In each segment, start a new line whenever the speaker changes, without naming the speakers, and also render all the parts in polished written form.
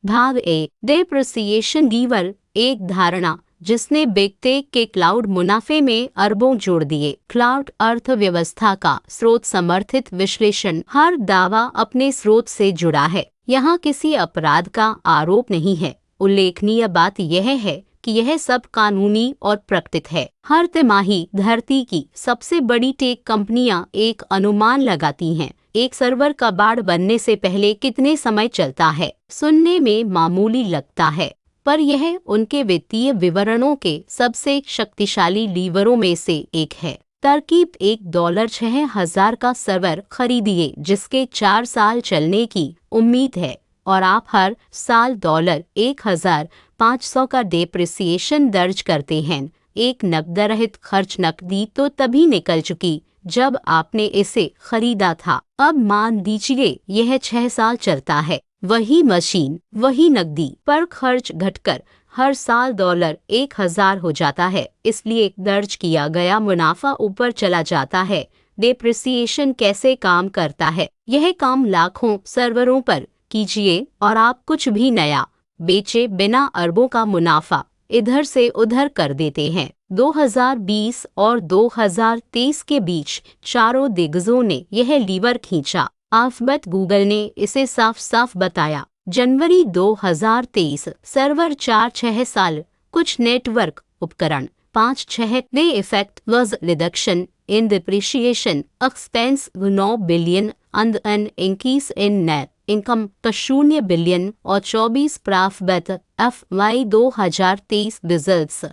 भाग ए, depreciation liver, एक धारणा जिसने बिग टेक के क्लाउड मुनाफे में अरबों जोड़ दिए। क्लाउड अर्थव्यवस्था का स्रोत समर्थित विश्लेषण। हर दावा अपने स्रोत से जुड़ा है। यहाँ किसी अपराध का आरोप नहीं है। उल्लेखनीय बात यह है कि यह सब कानूनी और प्रकटित है। हर तिमाही धरती की सबसे बड़ी टेक कंपनियां एक अनुमान लगाती हैं, एक सर्वर का बाड़ बनने से पहले कितने समय चलता है। सुनने में मामूली लगता है, पर यह उनके वित्तीय विवरणों के सबसे शक्तिशाली लीवरों में से एक है। तरकीब $1,06,000 का सर्वर खरीदिए जिसके 4 साल चलने की उम्मीद है और आप हर साल $1,500 का डेप्रिसिएशन दर्ज करते हैं। एक नकदरहित खर्च नकदी तो तभी निकल चुकी जब आपने इसे खरीदा था। अब मान लीजिए यह 6 साल चलता है, वही मशीन, वही नकदी, पर खर्च घटकर हर साल $1,000 हो जाता है। इसलिए दर्ज किया गया मुनाफा ऊपर चला जाता है। डेप्रिसिएशन कैसे काम करता है? यह काम लाखों सर्वरों पर कीजिए और आप कुछ भी नया बेचे बिना अरबों का मुनाफा इधर से उधर कर देते हैं। 2020 और 2023 के बीच चारों दिग्गजों ने यह लीवर खींचा। अल्फाबेट गूगल ने इसे साफ साफ बताया। जनवरी 2023 सर्वर 4-6 साल, कुछ नेटवर्क उपकरण 5-6 ने effect was reduction in depreciation expense 9 billion and an increase in net income का 0 बिलियन और 24 प्राफबेट FY 2023 रिजल्ट्स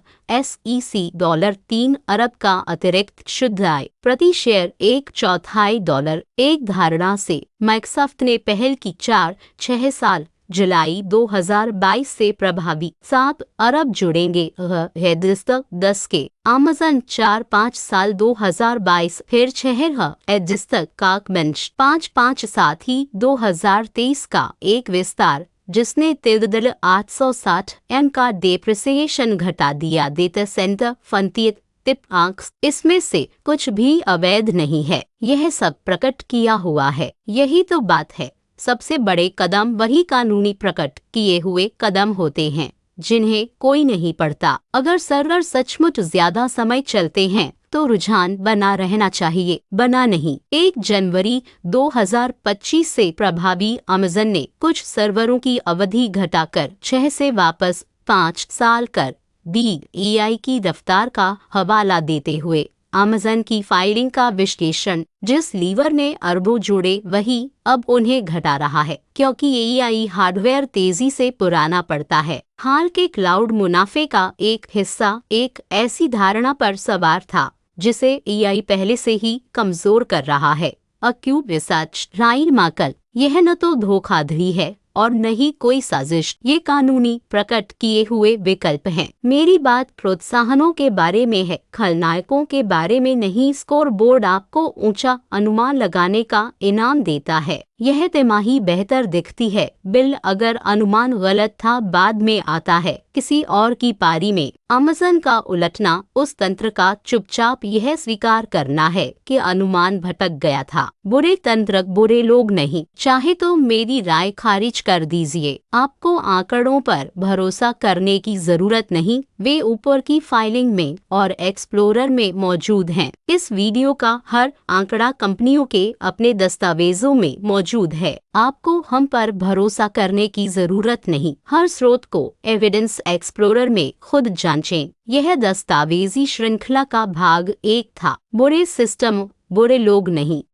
SEC $3 अरब का अतिरिक्त शुद्ध आय प्रति शेयर $1/4। एक धारणा से माइक्रोसॉफ्ट ने पहल की 4-6 साल जुलाई 2022 से प्रभावी 7 अरब जुड़ेंगे है 10 के। अमेज़न 4-5 साल 2022 फिर 6 एजिस्तक काक बेंच 5-5 साथ ही 2023 का एक विस्तार जिसने तिरदल 860 एम का डेप्रिसिएशन घटा दिया। डेटा सेंटर फंतियत टिप आंक्स, इसमें से कुछ भी अवैध नहीं है। यह सब प्रकट किया हुआ है। यही तो बात है। सबसे बड़े कदम वही कानूनी प्रकट किए हुए कदम होते हैं जिन्हें कोई नहीं पढ़ता। अगर सर्वर सचमुच ज्यादा समय चलते हैं तो रुझान बना रहना चाहिए, बना नहीं। 1 जनवरी 2025 से प्रभावी अमेज़न ने कुछ सर्वरों की अवधि घटाकर 6 से वापस 5 साल कर दी। AI की रफ्तार का हवाला देते हुए अमेज़न की फाइलिंग का विश्लेषण, जिस लीवर ने अरबों जोड़े वही अब उन्हें घटा रहा है क्योंकि AI हार्डवेयर तेजी से पुराना पड़ता है। हाल के क्लाउड मुनाफे का एक हिस्सा एक ऐसी धारणा पर सवार था जिसे AI पहले से ही कमजोर कर रहा है। अक्यूब रिसर्च राइन मार्कल, यह न तो धोखाधड़ी है और न ही कोई साजिश, ये कानूनी प्रकट किए हुए विकल्प हैं। मेरी बात प्रोत्साहनों के बारे में है, खलनायकों के बारे में नहीं। स्कोर बोर्ड आपको ऊंचा अनुमान लगाने का इनाम देता है। यह तिमाही बेहतर दिखती है। बिल अगर अनुमान गलत था बाद में आता है किसी और की पारी में। अमेज़न का उलटना उस तंत्र का चुपचाप यह स्वीकार करना है कि अनुमान भटक गया था। बुरे तंत्र बुरे लोग नहीं। चाहे तो मेरी राय खारिज कर दीजिए। आपको आंकड़ों पर भरोसा करने की जरूरत नहीं, वे ऊपर की फाइलिंग में और एक्सप्लोरर में मौजूद हैं। इस वीडियो का हर आंकड़ा कंपनियों के अपने दस्तावेजों में मौजूद है। आपको हम पर भरोसा करने की जरूरत नहीं। हर स्रोत को एविडेंस एक्सप्लोरर में खुद जांचें। यह दस्तावेजी श्रृंखला का भाग 1 था। बुरे सिस्टम बुरे लोग नहीं।